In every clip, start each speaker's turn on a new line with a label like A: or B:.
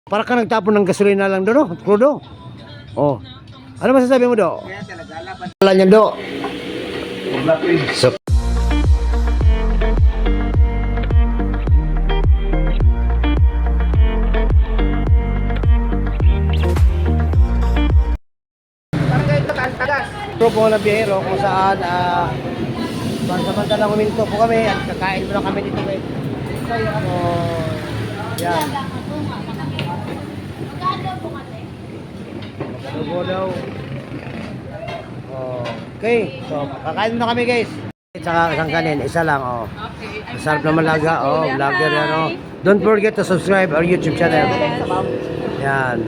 A: Para ka nagtapon ng gasolina lang doon, no? Crudo. Oh. Ano masasabi mo, Do? Wala niyan, Do. So, grupo ng biyahero kung saan samantala huminto po kami at kakain mo lang kami dito guys. So, yan. Magkadugo daw. Okay, so kakain mo na kami guys. Tsaka isang kanin, isa lang. Masarap naman laga. Vlogger yan. Don't forget to subscribe our YouTube channel. Yan,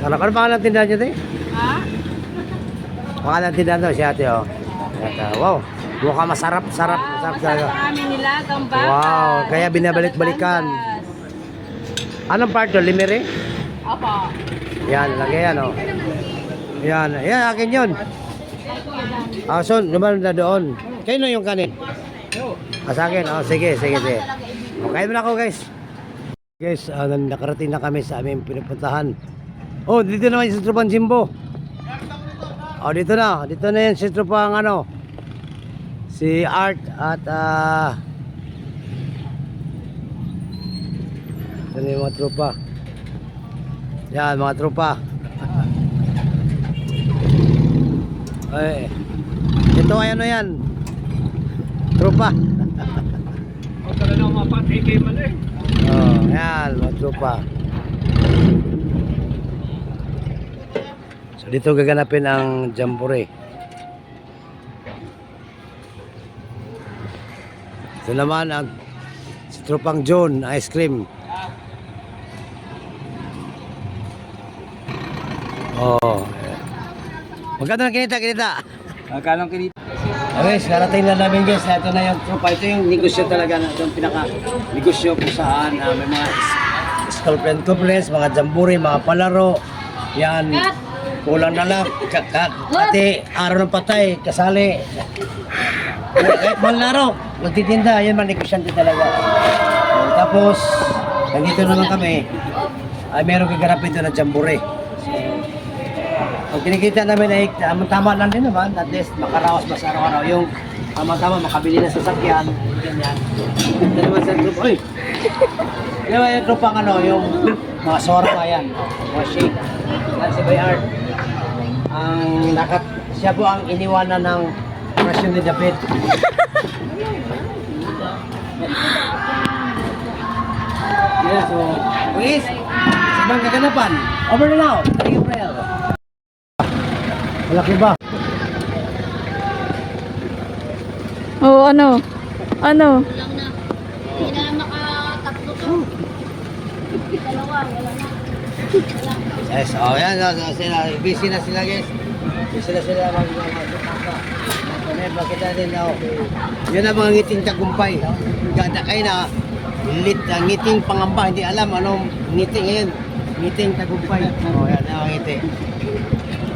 A: sarap. Ano pangalan tindahan nyo, te?
B: Ha?
A: Pangalan tindahan daw si ate, wow, mukhang masarap talaga.
B: Marami nilagang bakas.
A: Wow, kaya binabalik-balikan. Anong part to? Limere?
B: Opo.
A: Yan, lagay yan, Yan, akin yun. So, naman na doon. Kayo na yung kanin? Sa akin? Sige. Okay mo na ako, guys. Guys, nakarating na kami sa aming pinupuntahan. Dito naman yung Sentro Pang Jimbo. Dito na yung Sentro Pang si Art at ito na yung mga tropa. Yan, mga tropa. Ito ay yan, tropa.
C: Talaga mapatay kay Malay.
A: Yan, mga tropa. So dito gaganapin ang jamboree. Ito naman ang si Tropang John ice cream. Magkano ang kinita?
C: Magkano kinita?
A: Okay, karating na namin guys. Ito na yung tropa. Ito yung negosyo talaga. Yung pinaka-negosyo kung saan may mga school friend conference, mga jamboree, mga palaro. Yan. Kulang na lang. Pati araw ng patay, kasali. Kahit malaro, magtitinda. Yan man, negosyante talaga. Tapos, nandito naman kami. Ay meron kaganapin doon na jamboree. Ang kinikita namin ay tama lang din naman, at least makaraos ba sa araw-araw yung tama-tama makabili ng sasakyan, ganyan. Ito naman sa group, ano ba yung group ang yung mga sora ba yan, mga shake, yan si Bayard. Siya po ang iniwanan ng operasyon ni David. Yeah, so, please, sa bang kaganapan, over na now, thank you, April. Malaki ba?
B: Ano?
D: Kulang na. Hindi na makatatlo to. Dalawa, wala na.
A: Yes, sila, busy na sila guys. Busy na sila mag-upaka. Bakit natin yun ang mga ngiting tagumpay. Ganda kayo na ngiting pangamba, hindi alam anong ngiting ngayon. Ngiting tagumpay. Yan ang ngiti.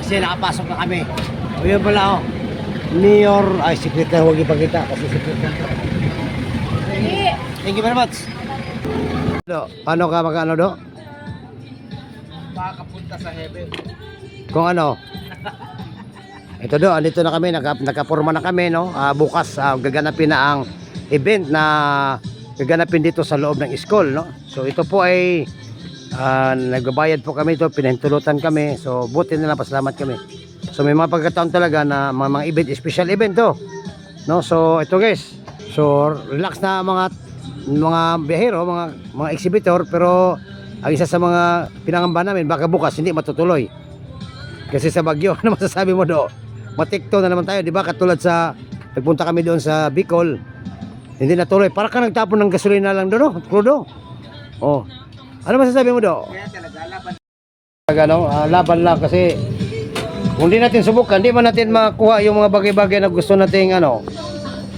A: Kasi nakapasok na kami. Yun pala Mayor, secret na, huwag ipagkita kasi secret na. Thank you very much. Paano ka magkano, Do?
C: Makapunta sa heaven.
A: Kung ano? Ito, Do, andito na kami, nakaporma na kami, no? Bukas gaganapin na ang event na gaganapin dito sa loob ng school, no? So ito po ay nagbabayad po kami ito, pinahintulutan kami. So buti na lang, pasalamat kami. So may mga pagkataon talaga na mga event, special event to, no? So ito guys, so relax na mga biyahero, mga exhibitor, pero ang isa sa mga pinangamba namin, baka bukas hindi matutuloy kasi sa bagyo. Ano masasabi mo, Do? Matikto na naman tayo, di ba? Katulad sa nagpunta kami doon sa Bicol, hindi natuloy. Para ka nagtapon ng gasolina lang doon, no? Crudo. Ano masasabi mo, Do? Laban lang kasi kung di natin subukan, di man natin makuha yung mga bagay-bagay na gusto nating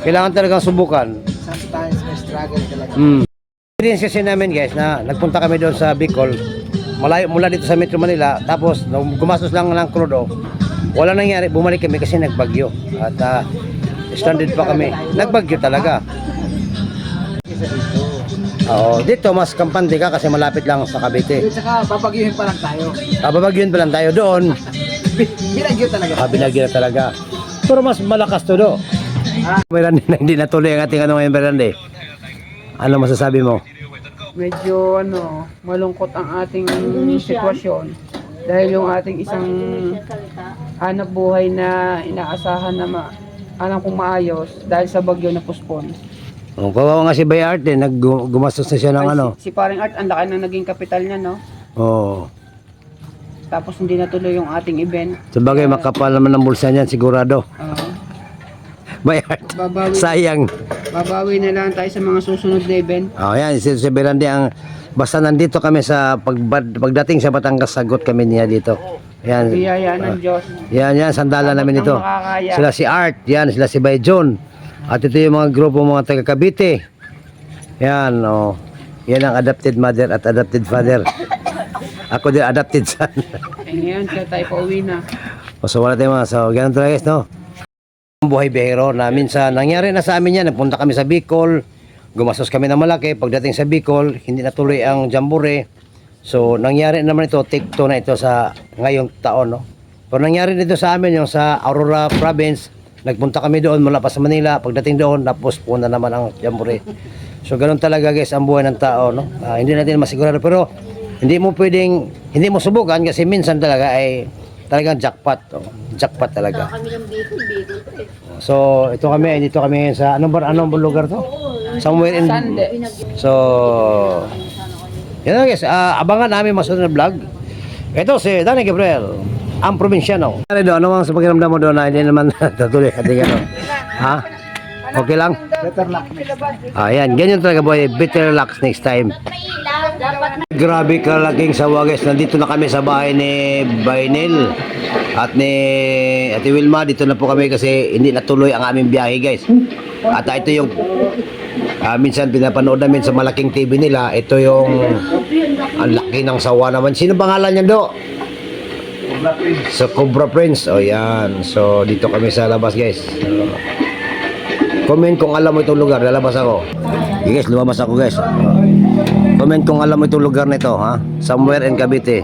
A: kailangan talagang subukan.
C: Sometimes may struggle talaga.
A: Experience kasi namin guys na nagpunta kami doon sa Bicol, malayo mula dito sa Metro Manila, tapos gumastos lang ng crudo, wala nangyari, bumalik kami kasi nagbagyo at stranded pa kami, nagbagyo talaga. Oo, dito mas kampante ka kasi malapit lang sa Cavite.
C: At saka babagyuhin pa lang tayo.
A: Babagyun pa lang tayo doon.
C: Binagyo talaga.
A: Binagyo na talaga. Pero mas malakas to do. Meron na hindi natuloy ang ating ano ngayon, Berande. Ano masasabi mo?
E: Medyo malungkot ang ating sitwasyon dahil yung ating isang hanap buhay na inaasahan na alam kong maayos dahil sa bagyo na postpone.
A: Kawawa nga si Bayart eh, gumastos na siya ng ano.
E: Si Paring Art, ang laki na naging kapital niya, no?
A: Oo.
E: Tapos hindi natuloy yung ating event.
A: Sabagay makapal naman ang bulsa niyan sigurado. Bayart.
E: Babawi,
A: Sayang.
E: babawi na lang tayo sa mga susunod na event.
A: Oh, yan si Berande ang basta nandito kami sa pagdating sa Batangas, sagot kami niya dito. Yan.
E: Biyaya ng Diyos.
A: Yan, sandalan namin
E: Ang
A: ito.
E: makakaya.
A: Sila si Art, yan, sila si Bayjon. At ito yung mga grupo mga taga Cavite. Yan, oh. Yan ang adopted mother at adopted father. Ako din adopted son.
E: Ngayon, kaya tayo pauwi na.
A: So wala tayong mga, so ganun talaga guys, no? Ang buhay bihero na minsan, nangyari na sa amin yan, nagpunta kami sa Bicol, gumastos kami ng malaki, pagdating sa Bicol, hindi natuloy ang Jamboree. So nangyari naman ito, take two na ito sa ngayong taon, no? Pero nangyari dito sa amin, yung sa Aurora Province, nagpunta kami doon mula pa sa Manila, pagdating doon, tapos puna naman ang Jamboree. So ganun talaga guys ang buhay ng tao, no? Hindi natin masigurado, pero hindi mo pwedeng, hindi mo subukan kasi minsan talaga ay talagang jackpot, oh. Jackpot talaga.
D: Kami ng Bicol to eh.
A: So ito kami, dito kami sa anong lugar to? Somewhere in
E: Sande.
A: So yan na guys, abangan namin masunod na vlog. Ito si Danny Gabriel, ang probinsyano. Ano ang sa pakiramdam mo doon na hindi naman tatuloy ating ano? Ha? Okay lang?
C: Better luck.
A: Ayan, ganyan talaga boy, better luck next time. Grabe kalaking sawa guys, nandito na kami sa bahay ni Bainel at ni Ate Wilma. Dito na po kami kasi hindi natuloy ang aming biyahe guys. At ito yung minsan pinapanood namin sa malaking TV nila. Ito yung ang laki ng sawa naman. Sino pangalan niya do? Sa Cobra Prince. O yan. So dito kami sa labas guys. Comment kung alam mo itong lugar, lalabas ako. Okay, guys, lumabas ako guys. Comment kung alam mo itong lugar nito, ha? Somewhere in Cavite.